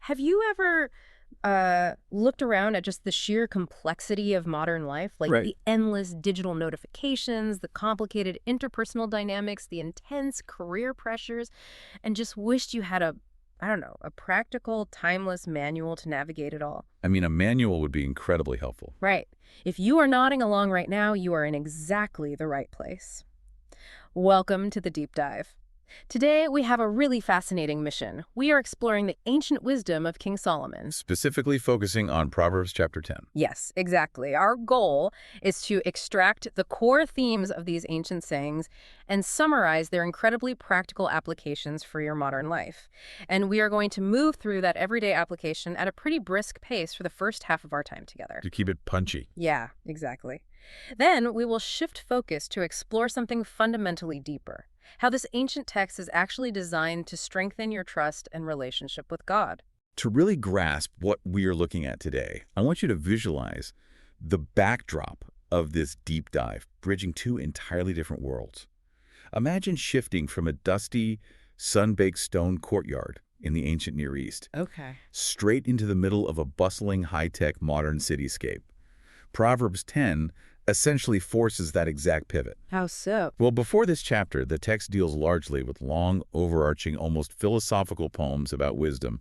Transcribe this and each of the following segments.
Have you ever looked around at just the sheer complexity of modern life, like Right. the endless digital notifications, the complicated interpersonal dynamics, the intense career pressures, and just wished you had I don't know, a practical, timeless manual to navigate it all? I mean, a manual would be incredibly helpful. Right. If you are nodding along right now, you are in exactly the right place. Welcome to the deep dive. Today, we have a really fascinating mission. We are exploring the ancient wisdom of King Solomon. Specifically focusing on Proverbs chapter 10. Yes, exactly. Our goal is to extract the core themes of these ancient sayings and summarize their incredibly practical applications for your modern life. And we are going to move through that everyday application at a pretty brisk pace for the first half of our time together. To keep it punchy. Yeah, exactly. Then we will shift focus to explore something fundamentally deeper, how this ancient text is actually designed to strengthen your trust and relationship with God. To really grasp what we are looking at today, I want you to visualize the backdrop of this deep dive, bridging two entirely different worlds. Imagine shifting from a dusty, sun-baked stone courtyard in the ancient Near East, Okay. straight into the middle of a bustling, high-tech modern cityscape. Proverbs 10 essentially forces that exact pivot. How so? Well, before this chapter, the text deals largely with long, overarching, almost philosophical poems about wisdom.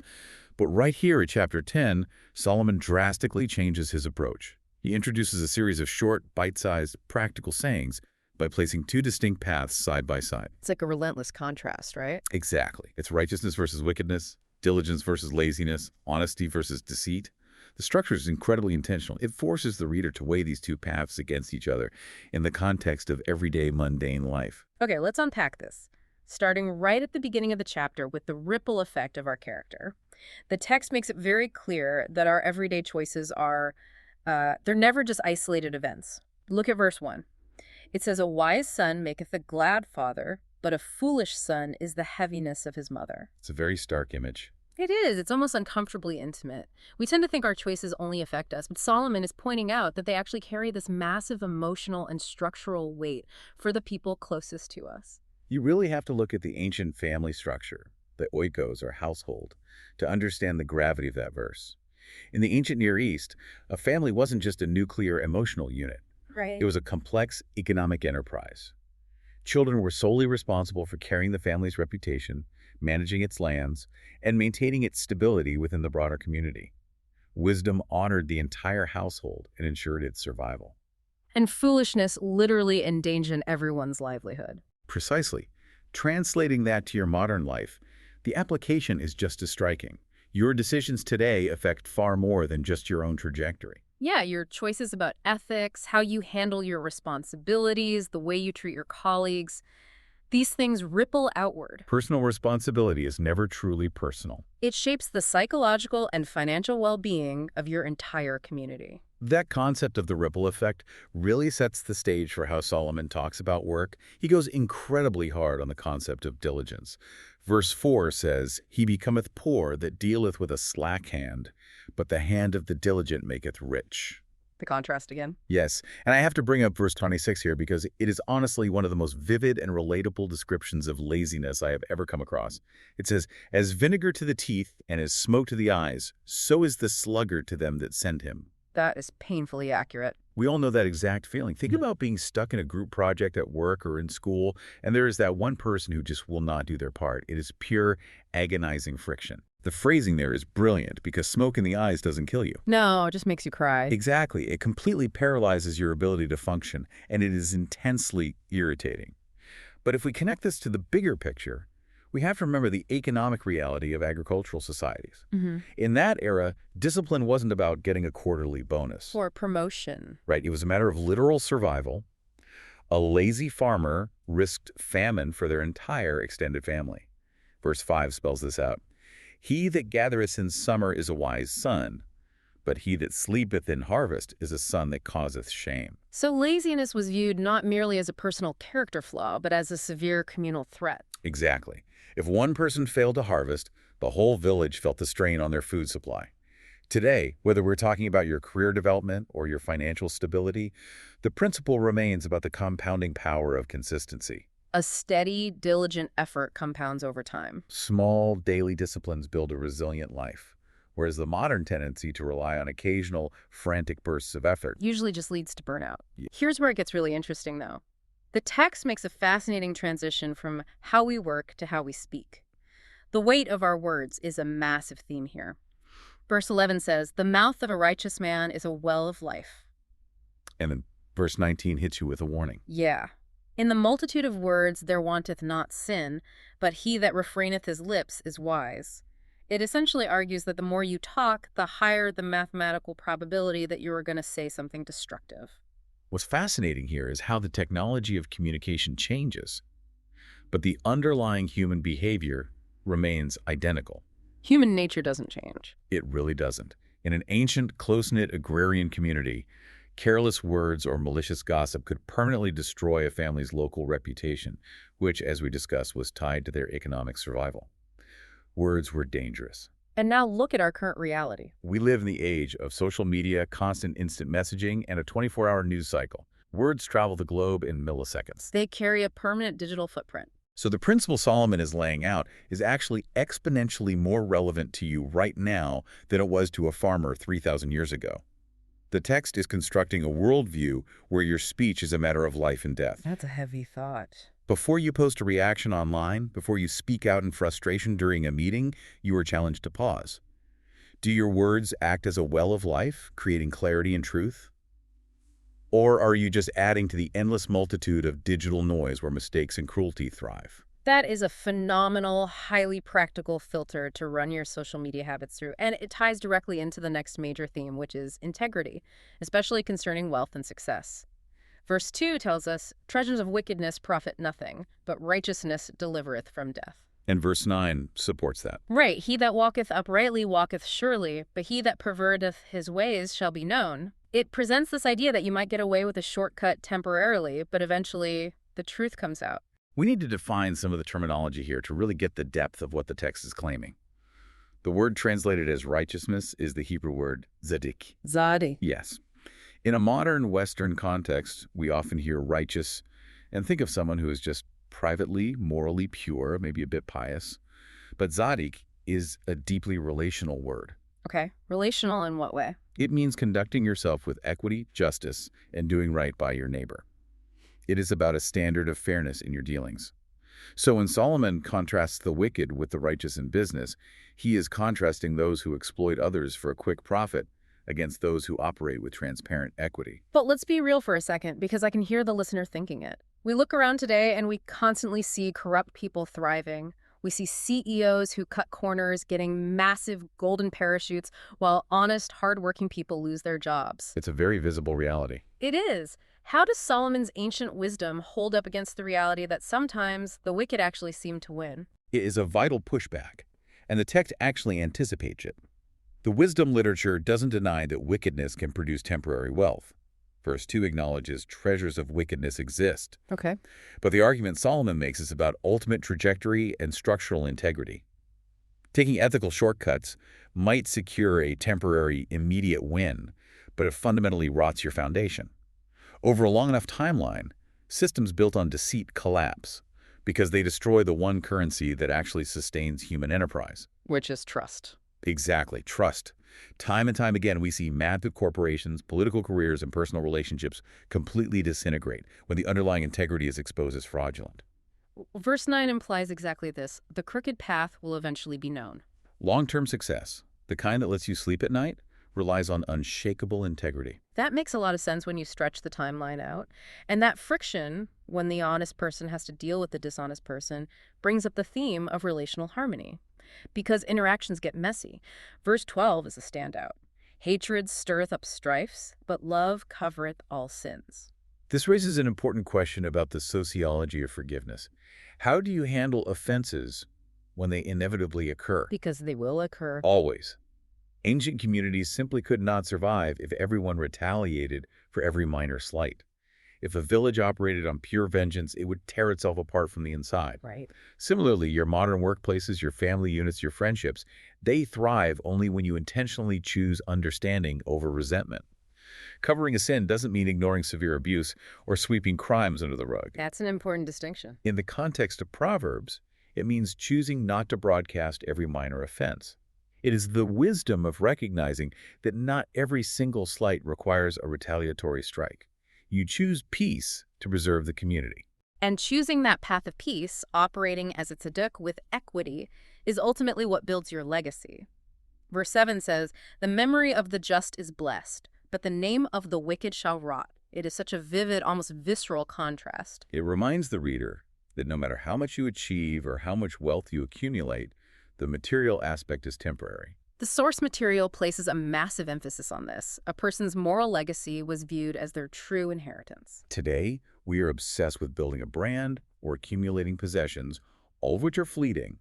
But right here at chapter 10, Solomon drastically changes his approach. He introduces a series of short, bite-sized, practical sayings by placing two distinct paths side by side. It's like a relentless contrast, right? Exactly. It's righteousness versus wickedness, diligence versus laziness, honesty versus deceit. The structure is incredibly intentional. It forces the reader to weigh these two paths against each other in the context of everyday mundane life. Okay, let's unpack this. Starting right at the beginning of the chapter with the ripple effect of our character. The text makes it very clear that our everyday choices they're never just isolated events. Look at verse 1. It says, "A wise son maketh a glad father, but a foolish son is the heaviness of his mother." It's a very stark image. It is. It's almost uncomfortably intimate. We tend to think our choices only affect us, but Solomon is pointing out that they actually carry this massive emotional and structural weight for the people closest to us. You really have to look at the ancient family structure, the oikos or household, to understand the gravity of that verse. In the ancient Near East, a family wasn't just a nuclear emotional unit. Right. It was a complex economic enterprise. Children were solely responsible for carrying the family's reputation, managing its lands, and maintaining its stability within the broader community. Wisdom honored the entire household and ensured its survival. And foolishness literally endangered everyone's livelihood. Precisely. Translating that to your modern life, the application is just as striking. Your decisions today affect far more than just your own trajectory. Yeah, your choices about ethics, how you handle your responsibilities, the way you treat your colleagues, these things ripple outward. Personal responsibility is never truly personal. It shapes the psychological and financial well-being of your entire community. That concept of the ripple effect really sets the stage for how Solomon talks about work. He goes incredibly hard on the concept of diligence. Verse 4 says, "He becometh poor that dealeth with a slack hand, but the hand of the diligent maketh rich." The contrast again. Yes, and I have to bring up verse 26 here because it is honestly one of the most vivid and relatable descriptions of laziness I have ever come across. It says, "As vinegar to the teeth and as smoke to the eyes, so is the sluggard to them that send him." That is painfully accurate. We all know that exact feeling. Think about being stuck in a group project at work or in school, and there is that one person who just will not do their part. It is pure, agonizing friction. The phrasing there is brilliant because smoke in the eyes doesn't kill you. No, it just makes you cry. Exactly. It completely paralyzes your ability to function, and it is intensely irritating. But if we connect this to the bigger picture, we have to remember the economic reality of agricultural societies. In that era, discipline wasn't about getting a quarterly bonus. For promotion. Right? It was a matter of literal survival. A lazy farmer risked famine for their entire extended family. Verse 5 spells this out. "He that gathereth in summer is a wise son, but he that sleepeth in harvest is a son that causeth shame." So laziness was viewed not merely as a personal character flaw, but as a severe communal threat. Exactly. If one person failed to harvest, the whole village felt the strain on their food supply. Today, whether we're talking about your career development or your financial stability, the principle remains about the compounding power of consistency. A steady, diligent effort compounds over time. Small daily disciplines build a resilient life. whereas the modern tendency to rely on occasional, frantic bursts of effort. Usually just leads to burnout. Yeah. Here's where it gets really interesting, though. The text makes a fascinating transition from how we work to how we speak. The weight of our words is a massive theme here. Verse 11 says, "The mouth of a righteous man is a well of life." And then verse 19 hits you with a warning. Yeah. "In the multitude of words there wanteth not sin, but he that refraineth his lips is wise." It essentially argues that the more you talk, the higher the mathematical probability that you are going to say something destructive. What's fascinating here is how the technology of communication changes, but the underlying human behavior remains identical. Human nature doesn't change. It really doesn't. In an ancient, close-knit agrarian community, careless words or malicious gossip could permanently destroy a family's local reputation, which, as we discussed, was tied to their economic survival. Words were dangerous. And now look at our current reality. We live in the age of social media, constant instant messaging, and a 24-hour news cycle. Words travel the globe in milliseconds. They carry a permanent digital footprint. So the principle Solomon is laying out is actually exponentially more relevant to you right now than it was to a farmer 3,000 years ago. The text is constructing a worldview where your speech is a matter of life and death. That's a heavy thought. Before you post a reaction online, before you speak out in frustration during a meeting, you are challenged to pause. Do your words act as a well of life, creating clarity and truth? Or are you just adding to the endless multitude of digital noise where mistakes and cruelty thrive? That is a phenomenal, highly practical filter to run your social media habits through, and it ties directly into the next major theme, which is integrity, especially concerning wealth and success. Verse 2 tells us, "Treasures of wickedness profit nothing, but righteousness delivereth from death." And verse 9 supports that. Right, "He that walketh uprightly walketh surely, but he that perverteth his ways shall be known." It presents this idea that you might get away with a shortcut temporarily, but eventually the truth comes out. We need to define some of the terminology here to really get the depth of what the text is claiming. The word translated as righteousness is the Hebrew word zadik. Zadi. Yes. In a modern Western context, we often hear righteous and think of someone who is just privately, morally pure, maybe a bit pious. But zadik is a deeply relational word. Okay, relational in what way? It means conducting yourself with equity, justice, and doing right by your neighbor. It is about a standard of fairness in your dealings. So when Solomon contrasts the wicked with the righteous in business, he is contrasting those who exploit others for a quick profit against those who operate with transparent equity. But let's be real for a second, because I can hear the listener thinking it. We look around today and we constantly see corrupt people thriving. We see CEOs who cut corners, getting massive golden parachutes, while honest, hardworking people lose their jobs. It's a very visible reality. It is. How does Solomon's ancient wisdom hold up against the reality that sometimes the wicked actually seem to win? It is a vital pushback, and the text actually anticipates it. The wisdom literature doesn't deny that wickedness can produce temporary wealth. Verse 2 acknowledges treasures of wickedness exist. Okay. But the argument Solomon makes is about ultimate trajectory and structural integrity. Taking ethical shortcuts might secure a temporary, immediate win, but it fundamentally rots your foundation. Over a long enough timeline, systems built on deceit collapse because they destroy the one currency that actually sustains human enterprise. Which is trust. Exactly, trust. Time and time again, we see massive corporations, political careers, and personal relationships completely disintegrate when the underlying integrity is exposed as fraudulent. Verse 9 implies exactly this. The crooked path will eventually be known. Long-term success, the kind that lets you sleep at night, relies on unshakable integrity. That makes a lot of sense when you stretch the timeline out. And that friction, when the honest person has to deal with the dishonest person, brings up the theme of relational harmony. Because interactions get messy. Verse 12 is a standout. "Hatred stirreth up strifes, but love covereth all sins." This raises an important question about the sociology of forgiveness. How do you handle offenses when they inevitably occur? Because they will occur. Always. Ancient communities simply could not survive if everyone retaliated for every minor slight. If a village operated on pure vengeance, it would tear itself apart from the inside. Right. Similarly, your modern workplaces, your family units, your friendships, they thrive only when you intentionally choose understanding over resentment. Covering a sin doesn't mean ignoring severe abuse or sweeping crimes under the rug. That's an important distinction. In the context of Proverbs, it means choosing not to broadcast every minor offense. It is the wisdom of recognizing that not every single slight requires a retaliatory strike. You choose peace to preserve the community. And choosing that path of peace, operating as a tzedek with equity, is ultimately what builds your legacy. Verse 7 says, "The memory of the just is blessed, but the name of the wicked shall rot." It is such a vivid, almost visceral contrast. It reminds the reader that no matter how much you achieve or how much wealth you accumulate, the material aspect is temporary. The source material places a massive emphasis on this. A person's moral legacy was viewed as their true inheritance. Today, we are obsessed with building a brand or accumulating possessions, all of which are fleeting.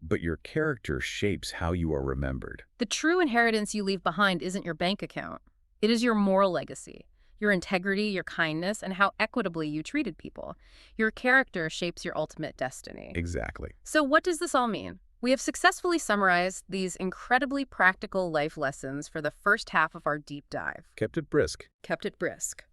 But your character shapes how you are remembered. The true inheritance you leave behind isn't your bank account. It is your moral legacy, your integrity, your kindness, and how equitably you treated people. Your character shapes your ultimate destiny. Exactly. So what does this all mean? We have successfully summarized these incredibly practical life lessons for the first half of our deep dive. Kept it brisk. Kept it brisk.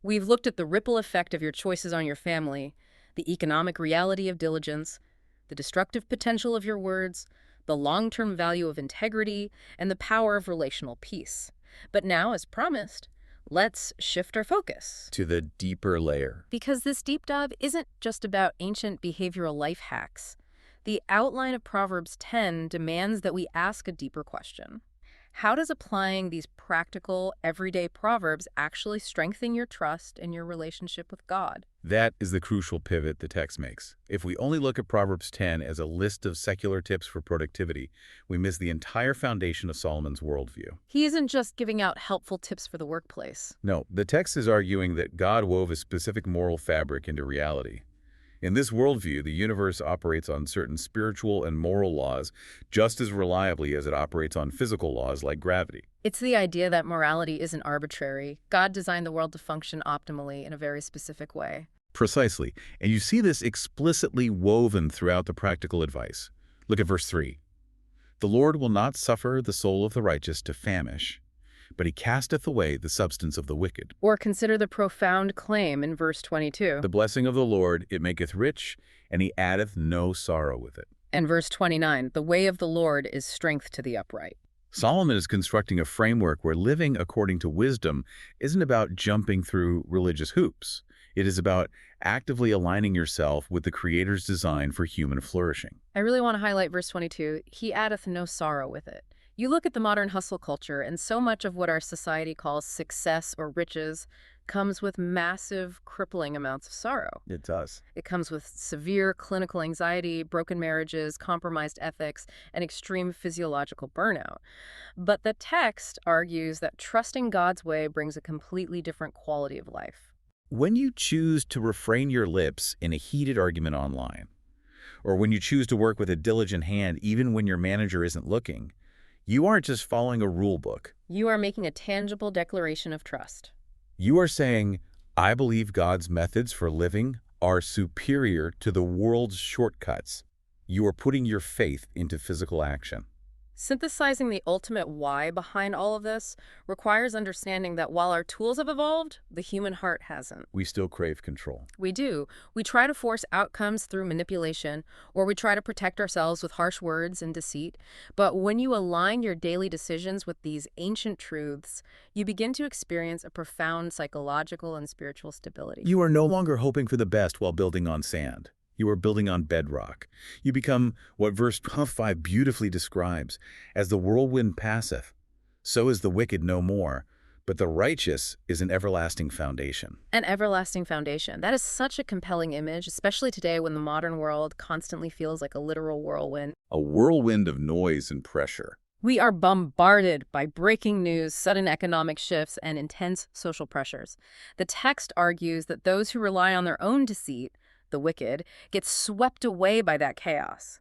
We've looked at the ripple effect of your choices on your family, the economic reality of diligence, the destructive potential of your words, the long-term value of integrity, and the power of relational peace. But now, as promised, let's shift our focus To the deeper layer. because this deep dive isn't just about ancient behavioral life hacks. The outline of Proverbs 10 demands that we ask a deeper question. How does applying these practical, everyday proverbs actually strengthen your trust and your relationship with God? That is the crucial pivot the text makes. If we only look at Proverbs 10 as a list of secular tips for productivity, we miss the entire foundation of Solomon's worldview. He isn't just giving out helpful tips for the workplace. No, the text is arguing that God wove a specific moral fabric into reality. In this worldview, the universe operates on certain spiritual and moral laws just as reliably as it operates on physical laws like gravity. It's the idea that morality isn't arbitrary. God designed the world to function optimally in a very specific way. Precisely, and you see this explicitly woven throughout the practical advice. Look at verse 3. "The Lord will not suffer the soul of the righteous to famish, but he casteth away the substance of the wicked. Or consider the profound claim in verse 22. The blessing of the Lord, it maketh rich, and he addeth no sorrow with it." And verse 29, "The way of the Lord is strength to the upright." Solomon is constructing a framework where living according to wisdom isn't about jumping through religious hoops. It is about actively aligning yourself with the Creator's design for human flourishing. I really want to highlight verse 22, "He addeth no sorrow with it." You look at the modern hustle culture, and so much of what our society calls success or riches comes with massive, crippling amounts of sorrow. It does. It comes with severe clinical anxiety, broken marriages, compromised ethics, and extreme physiological burnout. But the text argues that trusting God's way brings a completely different quality of life. When you choose to refrain your lips in a heated argument online, or when you choose to work with a diligent hand even when your manager isn't looking, you aren't just following a rule book. You are making a tangible declaration of trust. You are saying, I believe God's methods for living are superior to the world's shortcuts. You are putting your faith into physical action. Synthesizing the ultimate why behind all of this requires understanding that while our tools have evolved, the human heart hasn't. We still crave control. We do. We try to force outcomes through manipulation, or we try to protect ourselves with harsh words and deceit. But when you align your daily decisions with these ancient truths, you begin to experience a profound psychological and spiritual stability. You are no longer hoping for the best while building on sand. You are building on bedrock. You become what verse 5 beautifully describes, as the whirlwind passeth, so is the wicked no more, but the righteous is an everlasting foundation. An everlasting foundation. That is such a compelling image, especially today when the modern world constantly feels like a literal whirlwind. A whirlwind of noise and pressure. We are bombarded by breaking news, sudden economic shifts, and intense social pressures. The text argues that those who rely on their own deceit, the wicked, get swept away by that chaos.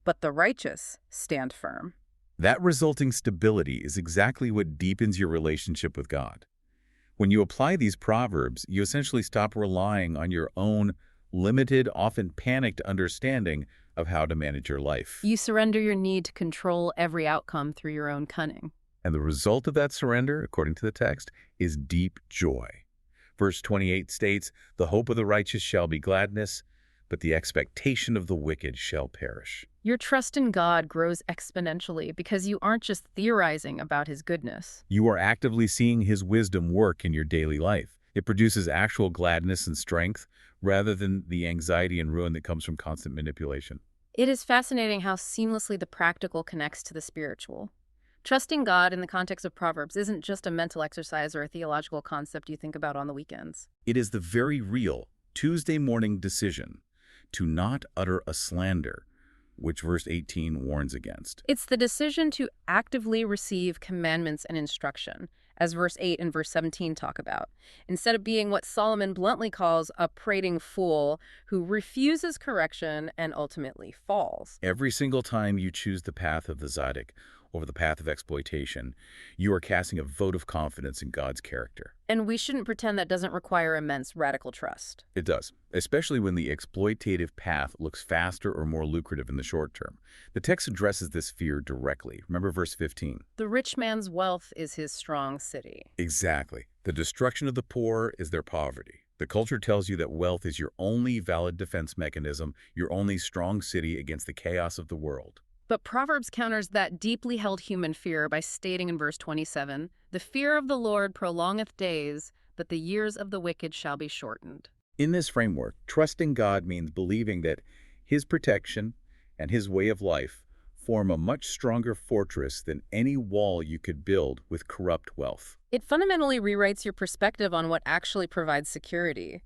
But the righteous stand firm. That resulting stability is exactly what deepens your relationship with God. When you apply these proverbs, you essentially stop relying on your own limited, often panicked understanding of how to manage your life. You surrender your need to control every outcome through your own cunning. And the result of that surrender, according to the text, is deep joy. Verse 28 states, "The hope of the righteous shall be gladness, but the expectation of the wicked shall perish." Your trust in God grows exponentially because you aren't just theorizing about his goodness. You are actively seeing his wisdom work in your daily life. It produces actual gladness and strength rather than the anxiety and ruin that comes from constant manipulation. It is fascinating how seamlessly the practical connects to the spiritual. Trusting God in the context of Proverbs isn't just a mental exercise or a theological concept you think about on the weekends. It is the very real Tuesday morning decision to not utter a slander, which verse 18 warns against. It's the decision to actively receive commandments and instruction, as verse 8 and verse 17 talk about, instead of being what Solomon bluntly calls a prating fool who refuses correction and ultimately falls. Every single time you choose the path of the tzaddik over the path of exploitation, you are casting a vote of confidence in God's character. And we shouldn't pretend that doesn't require immense radical trust. It does, especially when the exploitative path looks faster or more lucrative in the short term. The text addresses this fear directly. Remember verse 15. The rich man's wealth is his strong city. Exactly. The destruction of the poor is their poverty. The culture tells you that wealth is your only valid defense mechanism, your only strong city against the chaos of the world. But Proverbs counters that deeply held human fear by stating in verse 27, "The fear of the Lord prolongeth days, but the years of the wicked shall be shortened." In this framework, trusting God means believing that his protection and his way of life form a much stronger fortress than any wall you could build with corrupt wealth. It fundamentally rewrites your perspective on what actually provides security.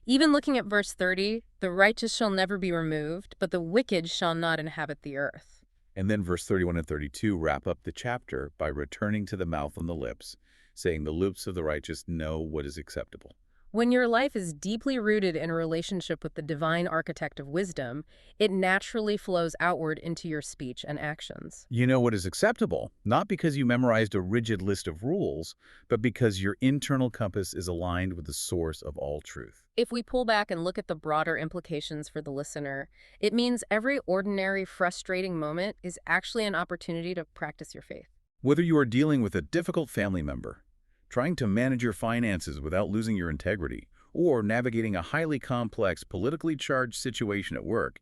Even looking at verse 30, "The righteous shall never be removed, but the wicked shall not inhabit the earth." And then verse 31 and 32 wrap up the chapter by returning to the mouth and the lips, saying the lips of the righteous know what is acceptable. When your life is deeply rooted in a relationship with the divine architect of wisdom, it naturally flows outward into your speech and actions. You know what is acceptable, not because you memorized a rigid list of rules, but because your internal compass is aligned with the source of all truth. If we pull back and look at the broader implications for the listener, it means every ordinary, frustrating moment is actually an opportunity to practice your faith. Whether you are dealing with a difficult family member, trying to manage your finances without losing your integrity, or navigating a highly complex, politically charged situation at work,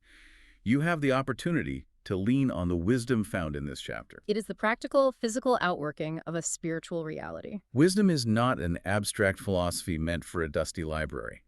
you have the opportunity to lean on the wisdom found in this chapter. It is the practical, physical outworking of a spiritual reality. Wisdom is not an abstract philosophy meant for a dusty library.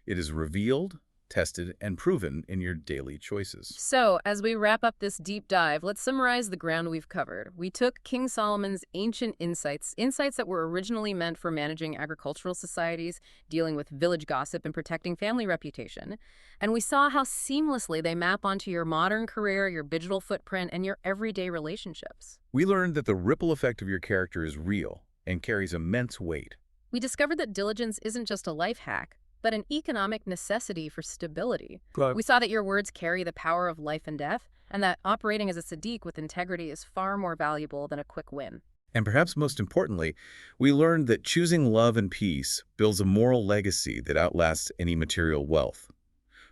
It is revealed, tested, and proven in your daily choices. So, as we wrap up this deep dive, let's summarize the ground we've covered. We took King Solomon's ancient insights that were originally meant for managing agricultural societies, dealing with village gossip, and protecting family reputation. And we saw how seamlessly they map onto your modern career, your digital footprint, and your everyday relationships. We learned that the ripple effect of your character is real and carries immense weight. We discovered that diligence isn't just a life hack, but an economic necessity for stability. Right. We saw that your words carry the power of life and death, and that operating as a Sadiq with integrity is far more valuable than a quick win. And perhaps most importantly, we learned that choosing love and peace builds a moral legacy that outlasts any material wealth.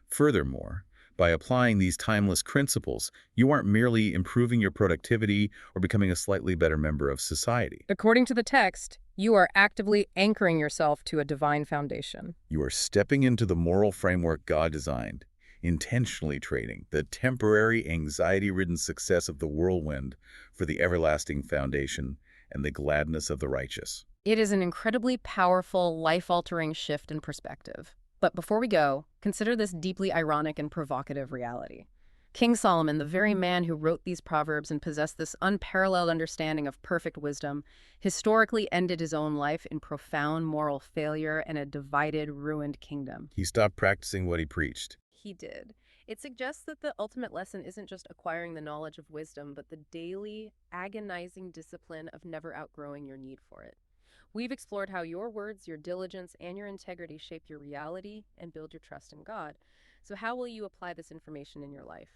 Furthermore, by applying these timeless principles, you aren't merely improving your productivity or becoming a slightly better member of society. According to the text, you are actively anchoring yourself to a divine foundation. You are stepping into the moral framework God designed, intentionally trading the temporary, anxiety-ridden success of the whirlwind for the everlasting foundation and the gladness of the righteous. It is an incredibly powerful, life-altering shift in perspective. But before we go, consider this deeply ironic and provocative reality. King Solomon, the very man who wrote these proverbs and possessed this unparalleled understanding of perfect wisdom, historically ended his own life in profound moral failure and a divided, ruined kingdom. He stopped practicing what he preached. He did. It suggests that the ultimate lesson isn't just acquiring the knowledge of wisdom, but the daily, agonizing discipline of never outgrowing your need for it. We've explored how your words, your diligence, and your integrity shape your reality and build your trust in God. So how will you apply this information in your life?